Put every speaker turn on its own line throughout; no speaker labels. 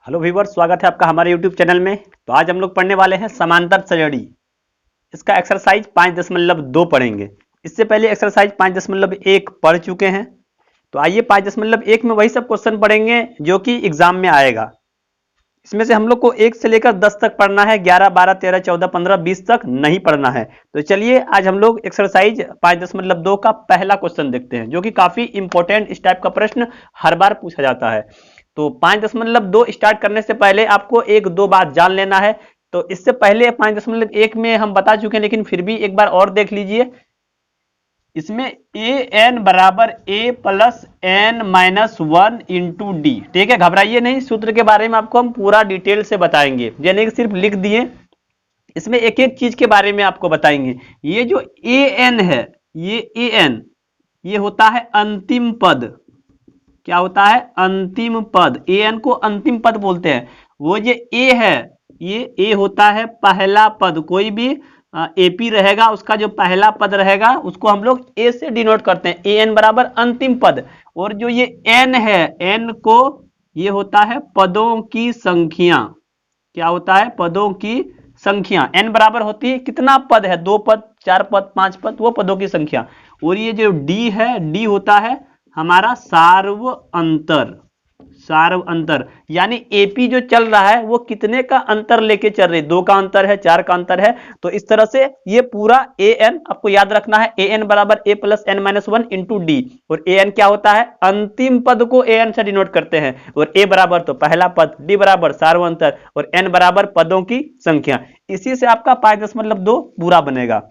Hello viewers, स्वागत है आपका हमारे यूट्यूब चैनल में। तो आज हम लोग पढ़ने वाले हैं समांतर श्रेणी। इसका एक्सरसाइज 5.2 पढ़ेंगे। इससे पहले एक्सरसाइज 5.1 पढ़ चुके हैं। तो आइए 5.1 में वही सब क्वेश्चन पढ़ेंगे जो कि एग्जाम में आएगा। इसमें से हम लोग को 1 से लेकर 10 तक पढ़ना है, 11, 12, 13, 14, 15, 20 तक नहीं पढ़ना है। तो चलिए आज हम लोग एक्सरसाइज 5.2 का पहला क्वेश्चन देखते हैं, जो कि काफी इंपॉर्टेंट, इस टाइप का प्रश्न हर बार पूछा जाता है। तो 5.2 स्टार्ट करने से पहले आपको एक दो बात जान लेना है। तो इससे पहले 5.1 में हम बता चुके हैं, लेकिन फिर भी एक बार और देख लीजिए। इसमें ए एन बराबर A plus N minus 1 into D. ठीक है, घबराइए नहीं, सूत्र के बारे में आपको हम पूरा डिटेल से बताएंगे, यानी कि सिर्फ लिख दिए। इसमें एक एक चीज के बारे में आपको बताएंगे। ये जो ए एन है, ये ए एन, ये होता है अंतिम पद। क्या होता है? अंतिम पद। ए एन को अंतिम पद बोलते हैं। वो जो ए है, ये ए होता है पहला पद। कोई भी एपी रहेगा, उसका जो पहला पद रहेगा उसको हम लोग ए से डिनोट करते हैं। ए एन बराबर अंतिम पद। और जो ये एन है, एन को ये होता है पदों की संख्या। क्या होता है? पदों की संख्या। एन बराबर होती है कितना पद है? 2 पद, 4 पद, 5 पद, वो पदों की संख्या। और ये जो डी है, डी होता है हमारा सार्व अंतर। सार्व अंतर यानी एपी जो चल रहा है वो कितने का अंतर लेके चल रही है? 2 का अंतर है, 4 का अंतर है। तो इस तरह से ये पूरा ए एन आपको याद रखना है। ए एन बराबर A plus N minus 1 into D. और ए एन क्या होता है? अंतिम पद को ए एन से डिनोट करते हैं। और ए बराबर तो पहला पद, डी बराबर सार्व अंतर, और एन बराबर पदों की संख्या। इसी से आपका 5.2 पूरा बनेगा।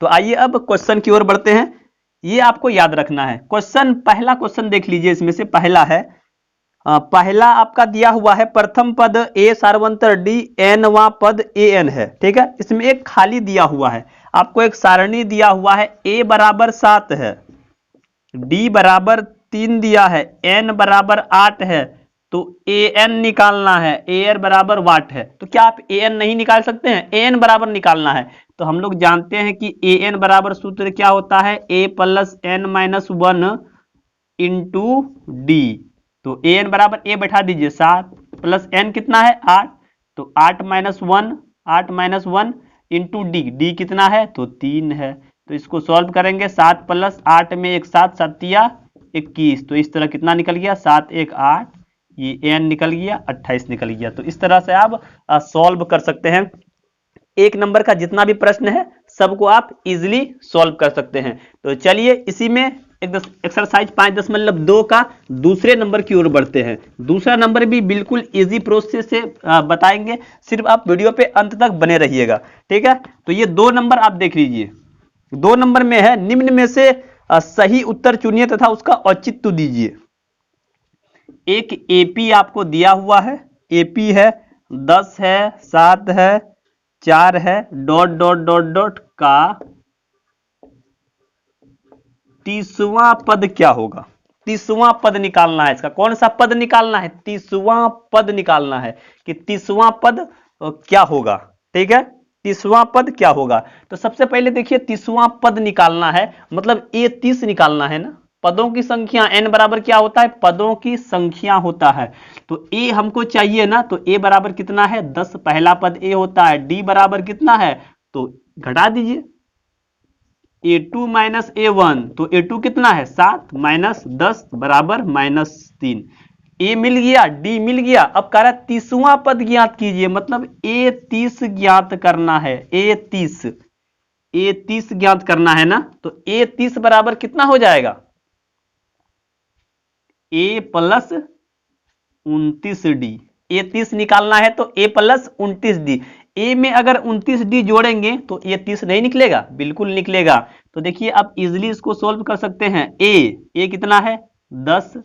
तो आइए अब क्वेश्चन की ओर बढ़ते हैं। ये आपको याद रखना है। क्वेश्चन, पहला क्वेश्चन देख लीजिए। इसमें से पहला है, पहला आपका दिया हुआ है प्रथम पद ए सार्वंतर डी, एनवा पद ए एन है। ठीक है, इसमें एक खाली दिया हुआ है। आपको एक सारणी दिया हुआ है। ए बराबर 7 है, डी बराबर 3 दिया है, एन बराबर 8 है। तो ए एन निकालना है। ए एन बराबर वाट है। तो क्या आप ए एन नहीं निकाल सकते हैं? ए एन बराबर निकालना है। तो हम लोग जानते हैं कि ए एन बराबर सूत्र क्या होता है? A plus N minus 1 into D. तो ए एन बराबर ए बैठा दीजिए 7 प्लस एन कितना है? 8। तो 8 minus 1, 8 minus 1 into D. D कितना है? तो 3 है। तो इसको सॉल्व करेंगे। 7 प्लस 8 में एक 7, 7 21। तो इस तरह कितना निकल गया? 7 1 8। ये एन निकल गया, 28 निकल गया। तो इस तरह से आप सॉल्व कर सकते हैं। 1 नंबर का जितना भी प्रश्न है सबको आप इजिली सॉल्व कर सकते हैं। तो चलिए इसी में एक्सरसाइज 5.2 का दूसरे नंबर की ओर बढ़ते हैं। दूसरा नंबर भी बिल्कुल इजी प्रोसेस से बताएंगे। सिर्फ आप वीडियो पे अंत तक बने रहिएगा। ठीक है, तो ये 2 नंबर आप देख लीजिए। 2 नंबर में है, निम्न में से सही उत्तर चुनिए तथा उसका औचित्य दीजिए। एक एपी आपको दिया हुआ है। एपी है 10 है, 7 है, 4 है, डॉट डॉट डॉट डॉट का 30वां पद क्या होगा? 30वां पद निकालना है। इसका कौन सा पद निकालना है? 30वां पद निकालना है कि 30वां पद क्या होगा। ठीक है, 30वां पद क्या होगा? तो सबसे पहले देखिए 30वां पद निकालना है, मतलब ए 30 निकालना है ना। पदों की संख्या, एन बराबर क्या होता है? पदों की संख्या होता है। तो ए हमको चाहिए ना, तो ए बराबर कितना है? 10 पहला पद ए होता है। डी बराबर कितना है? तो घटा दीजिए, a2 माइनस a1। तो a2 कितना है? 7 माइनस 10 बराबर -3। ए मिल गया, डी मिल गया। अब कह रहा है 30वां पद ज्ञात कीजिए, मतलब ए 30 ज्ञात करना है। ए 30 ज्ञात करना है ना। तो ए 30 बराबर कितना हो जाएगा? ए प्लस 29 डी। ए 30 निकालना है तो ए प्लस 29 डी। ए में अगर 29 डी जोड़ेंगे तो ये 30 नहीं निकलेगा? बिल्कुल निकलेगा। तो देखिए आप इजिली इसको सोल्व कर सकते हैं। ए कितना है? 10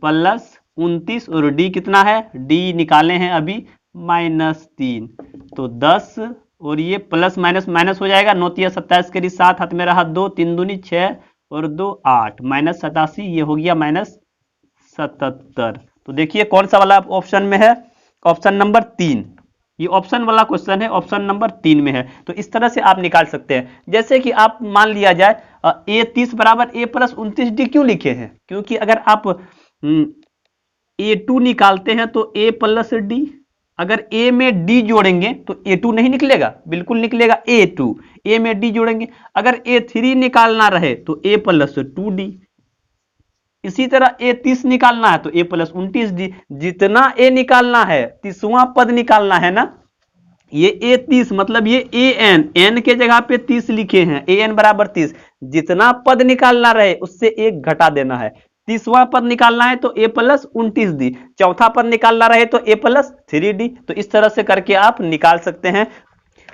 प्लस 29, और डी कितना है? डी निकाले हैं अभी -3। तो 10 और ये प्लस माइनस माइनस हो जाएगा। 9 तिया 27 करी 7, हाथ में रहा 2, 3 दूनी 6 और 2 8, -87। ये हो गया -77। तो देखिए कौन सा वाला ऑप्शन में है? Option number 3। ये ऑप्शन वाला क्वेश्चन है, ऑप्शन नंबर 3 में है। तो इस तरह से आप निकाल सकते हैं। जैसे कि आप मान लिया जाए ए 30 बराबर ए प्लस 29 डी क्यों लिखे हैं? क्योंकि अगर आप A2 निकालते हैं तो A प्लस डी, अगर A में D जोड़ेंगे तो A2 नहीं निकलेगा, बिल्कुल निकलेगा A2। A में D जोड़ेंगे, अगर A3 निकालना रहे तो A प्लस 2D, इसी तरह A30 निकालना है तो A प्लस 29D। जितना A निकालना है, 30वां पद निकालना है ना, ये A30 मतलब ये AN के जगह पे 30 लिखे हैं, AN बराबर 30। जितना पद निकालना रहे उससे एक घटा देना है। 30वां पद निकालना है तो A प्लस 29D, चौथा पद निकालना रहे तो A प्लस 3D। तो इस तरह से करके आप निकाल सकते हैं।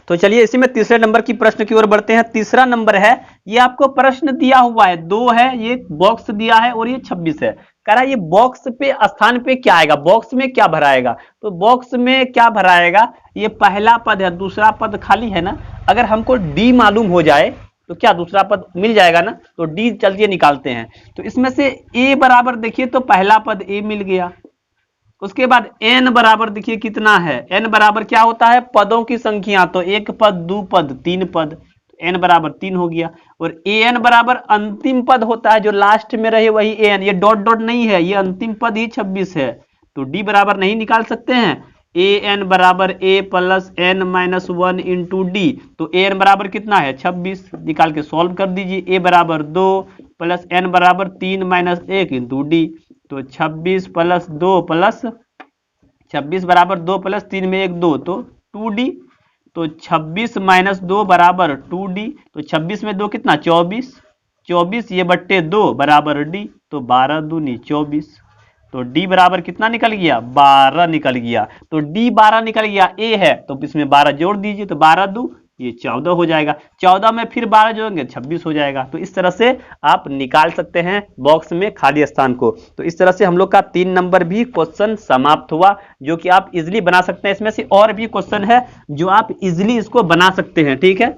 तो चलिए इसी में तीसरे नंबर की प्रश्न की ओर बढ़ते हैं। तीसरा नंबर है, ये आपको प्रश्न दिया हुआ है, 2 है, ये बॉक्स दिया है और ये 26 है। कह रहा है ये बॉक्स पे स्थान पे क्या आएगा, बॉक्स में क्या भराएगा। तो बॉक्स में क्या भराएगा, ये पहला पद है, दूसरा पद खाली है ना। अगर हमको डी मालूम हो जाए तो क्या दूसरा पद मिल जाएगा ना, तो डी चलिए निकालते हैं। तो इसमें से ए बराबर देखिए, तो पहला पद ए मिल गया। उसके बाद n बराबर देखिए कितना है, n बराबर क्या होता है, पदों की संख्या। तो एक पद, दो पद, तीन पद, तो n बराबर 3 हो गया। और an बराबर अंतिम पद होता है, जो लास्ट में रहे वही an, ये डॉट डॉट नहीं है, ये अंतिम पद ही 26 है। तो d बराबर नहीं निकाल सकते हैं। an बराबर a plus n minus 1 into D. तो an बराबर कितना है 26, निकाल के सॉल्व कर दीजिए। a बराबर 2 प्लस n बराबर 3 माइनस 1 इंटू डी। तो 26 प्लस 2 प्लस 26 बराबर 2 प्लस 3 में 1 2, तो 2D। तो 26 माइनस 2 बराबर 2D। तो 26 में 2 कितना 24, 24 ये बट्टे 2 बराबर D। तो 12 दूनी 24। तो D बराबर कितना निकल गया 12 निकल गया। तो D 12 निकल गया, A है तो इसमें 12 जोड़ दीजिए, तो 12 दू ये 14 हो जाएगा। 14 में फिर 12 जोड़ेंगे 26 हो जाएगा। तो इस तरह से आप निकाल सकते हैं बॉक्स में खाली स्थान को। तो इस तरह से हम लोग का 3 नंबर भी क्वेश्चन समाप्त हुआ, जो कि आप इजिली बना सकते हैं। इसमें से और भी क्वेश्चन है जो आप इजिली इसको बना सकते हैं, ठीक है।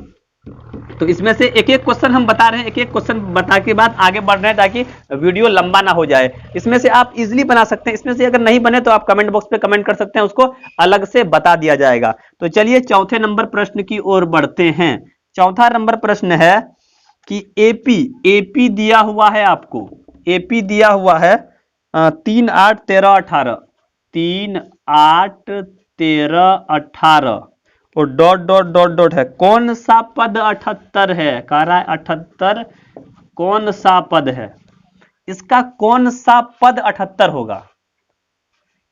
तो इसमें से एक एक क्वेश्चन हम बता रहे हैं, एक एक क्वेश्चन बता के बाद आगे बढ़ रहे हैं ताकि वीडियो लंबा ना हो जाए। इसमें से आप इजीली बना सकते हैं, इसमें से अगर नहीं बने तो आप कमेंट बॉक्स पे कमेंट कर सकते हैं, उसको अलग से बता दिया जाएगा। तो चलिए चौथे नंबर प्रश्न की ओर बढ़ते हैं। चौथा नंबर प्रश्न है कि एपी दिया हुआ है आपको, एपी दिया हुआ है 3 8 13 18, 3 8 13 18 और डॉट डॉट डॉट डॉट है। कौन सा पद 78 है, कह रहा है 78 कौन सा पद है, इसका कौन सा पद 78 होगा।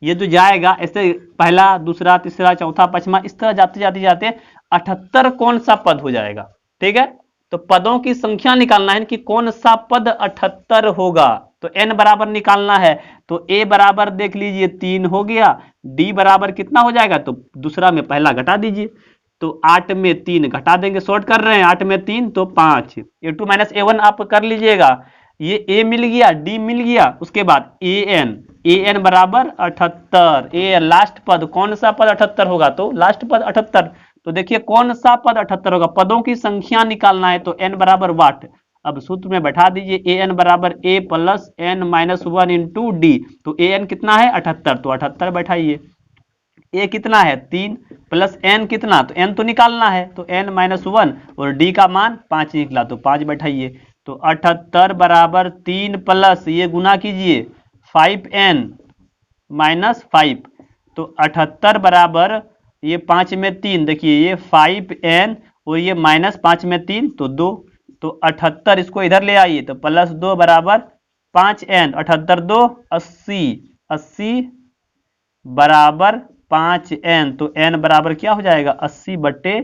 ये जो जाएगा ऐसे पहला दूसरा तीसरा चौथा पांचवा इस तरह जाते जाते जाते 78 कौन सा पद हो जाएगा, ठीक है। तो पदों की संख्या निकालना है कि कौन सा पद 78 होगा। तो n बराबर निकालना है, तो a बराबर देख लीजिए 3 हो गया, d बराबर कितना हो जाएगा, तो दूसरा में पहला घटा दीजिए। तो 8 में 3 घटा देंगे, शॉर्ट कर रहे हैं, 8 में 3 तो 5, a2 माइनस a1 आप कर लीजिएगा। ये a मिल गया, d मिल गया, उसके बाद an बराबर 78, a लास्ट पद कौन सा पद 78 होगा, तो लास्ट पद 78। तो देखिए कौन सा पद 78 होगा, पदों की संख्या निकालना है। तो n बराबर वाट, अब सूत्र में बैठा दीजिए, an बराबर a plus n minus 1 into D. तो an कितना है 78, तो 78 बैठाइए। a कितना है 3 प्लस n कितना, तो n तो निकालना है, तो n माइनस 1 और d का मान 5 निकला, तो 5 बैठाइए। तो 78 बराबर 3 प्लस ये गुना कीजिए 5n माइनस 5, तो 78 बराबर ये 5 में 3, देखिए ये 5n और ये माइनस 5 में 3 तो 2। तो 78 इसको इधर ले आइए, तो प्लस 2 बराबर 5n, 78 2 80, 80 बराबर 5n। तो n बराबर क्या हो जाएगा 80 बटे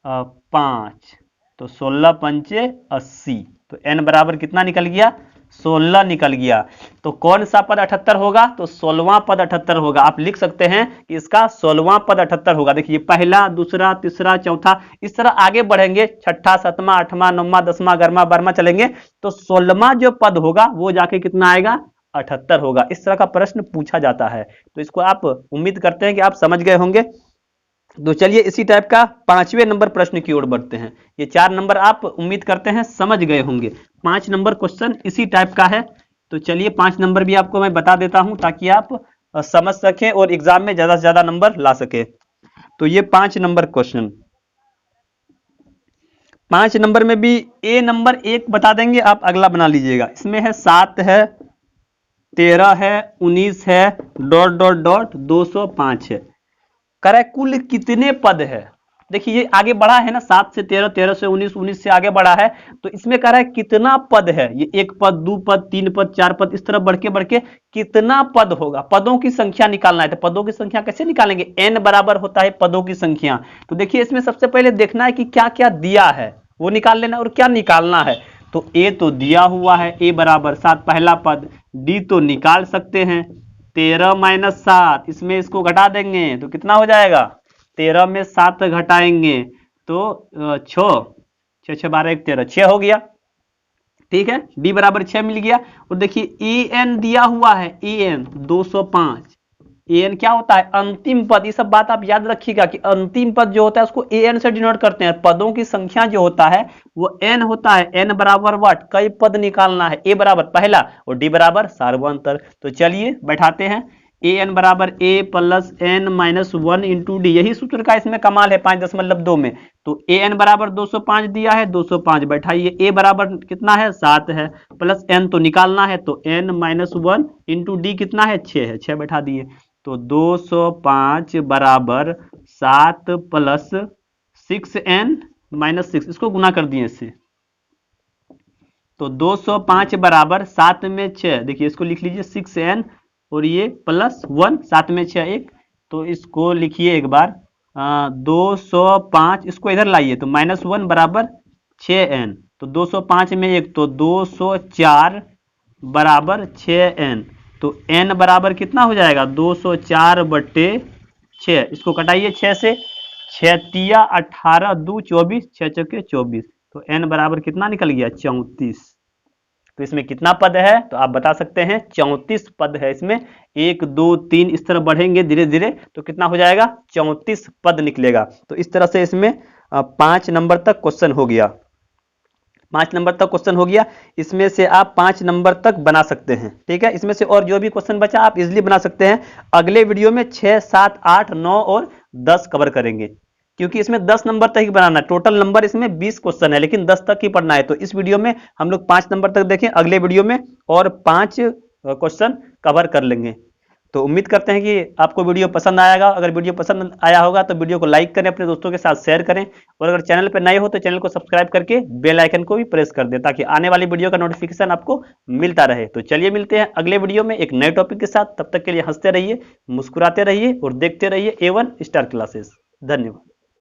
5, तो 16 पंचे 80। तो n बराबर कितना निकल गया 16 निकल गया। तो कौन सा पद 78 होगा, तो 16वां पद 78 होगा। आप लिख सकते हैं कि इसका 16वां पद 78 होगा। देखिए पहला दूसरा तीसरा चौथा इस तरह आगे बढ़ेंगे, छठा सातवां आठवां नौवां 10वां 11वां 12वां चलेंगे, तो 16वां जो पद होगा वो जाके कितना आएगा 78 होगा। इस तरह का प्रश्न पूछा जाता है। तो इसको आप उम्मीद करते हैं कि आप समझ गए होंगे। तो चलिए इसी टाइप का 5वें नंबर प्रश्न की ओर बढ़ते हैं। ये 4 नंबर आप उम्मीद करते हैं समझ गए होंगे। 5 नंबर क्वेश्चन इसी टाइप का है। तो चलिए 5 नंबर भी आपको मैं बता देता हूं ताकि आप समझ सकें और एग्जाम में ज्यादा से ज्यादा नंबर ला सके। तो ये 5 नंबर क्वेश्चन, 5 नंबर में भी ए नंबर 1 बता देंगे, आप अगला बना लीजिएगा। इसमें है 7 है 13 है, 19 है, डॉट डॉट डॉट 205 है। कह रहा है कुल कितने पद है। देखिए ये आगे बढ़ा है ना, 7 से 13, 13 से 19, 19 से आगे बढ़ा है, तो इसमें कह रहा है कितना पद है। ये 1 पद, 2 पद, 3 पद, 4 पद, इस तरह बढ़ के कितना पद होगा। पदों की संख्या निकालना है। तो पदों की संख्या कैसे निकालेंगे, n बराबर होता है पदों की संख्या। तो देखिए इसमें सबसे पहले देखना है कि क्या क्या दिया है वो निकाल लेना, और क्या निकालना है। तो a तो दिया हुआ है, a बराबर 7 पहला पद। d तो निकाल सकते हैं, 13 माइनस 7, इसमें इसको घटा देंगे तो कितना हो जाएगा, 13 में 7 घटाएंगे तो 6 6 12 1 13, 6 हो गया। ठीक है, डी बराबर 6 मिल गया। और देखिए ए एन दिया हुआ है, ए एन 205। ए एन क्या होता है, अंतिम पद। ये सब बात आप याद रखिएगा कि अंतिम पद जो होता है उसको ए एन से डिनोट करते हैं। पदों की संख्या जो होता है वो एन होता है। एन बराबर व्हाट, कई पद निकालना है। ए बराबर पहला और डी बराबर सार्वंतर। तो चलिए बैठाते हैं। ए एन बराबर A plus N minus 1 into D, यही सूत्र का इसमें कमाल है 5.2 में। तो ए एन बराबर 205 दिया है, 205 बैठाइए। ए बराबर कितना है, 7 है, प्लस एन तो निकालना है, तो एन माइनस 1 इंटू डी कितना है, 6 है, 6 बैठा दिए। तो 205 बराबर 7 प्लस 6n माइनस 6, इसको गुना कर दिए इससे। तो 205 बराबर 7 में 6, देखिए इसको लिख लीजिए 6n और ये प्लस 1, 7 में 6 1, तो इसको लिखिए एक बार 205, इसको इधर लाइए तो माइनस 1 बराबर 6n, तो 205 में 1 तो 204 बराबर 6n। तो n बराबर कितना हो जाएगा, 204 बटे 6, इसको कटाइए 6 से, 6 तिया 18 2 24, 6 चौके 24, तो n बराबर कितना निकल गया, 34। तो इसमें कितना पद है, तो आप बता सकते हैं 34 पद है इसमें। 1 2 3 इस तरह बढ़ेंगे धीरे धीरे तो कितना हो जाएगा, 34 पद निकलेगा। तो इस तरह से इसमें 5 नंबर तक क्वेश्चन हो गया। 5 नंबर तक क्वेश्चन हो गया। इसमें से आप 5 नंबर तक बना सकते हैं। ठीक है, इसमें से और जो भी क्वेश्चन बचा आप इजिली बना सकते हैं। अगले वीडियो में 6 7 8 9 और 10 कवर करेंगे, क्योंकि इसमें 10 नंबर तक ही बनाना है। टोटल नंबर इसमें 20 क्वेश्चन है, लेकिन 10 तक ही पढ़ना है। तो इस वीडियो में हम लोग 5 नंबर तक देखें, अगले वीडियो में और 5 क्वेश्चन कवर कर लेंगे। तो उम्मीद करते हैं कि आपको वीडियो पसंद आएगा। अगर वीडियो पसंद आया होगा तो वीडियो को लाइक करें, अपने दोस्तों के साथ शेयर करें, और अगर चैनल पर नए हो तो चैनल को सब्सक्राइब करके बेल आइकन को भी प्रेस कर दें, ताकि आने वाली वीडियो का नोटिफिकेशन आपको मिलता रहे। तो चलिए मिलते हैं अगले वीडियो में एक नए टॉपिक के साथ। तब तक के लिए हंसते रहिए, मुस्कुराते रहिए और देखते रहिए A1 स्टार क्लासेस। धन्यवाद।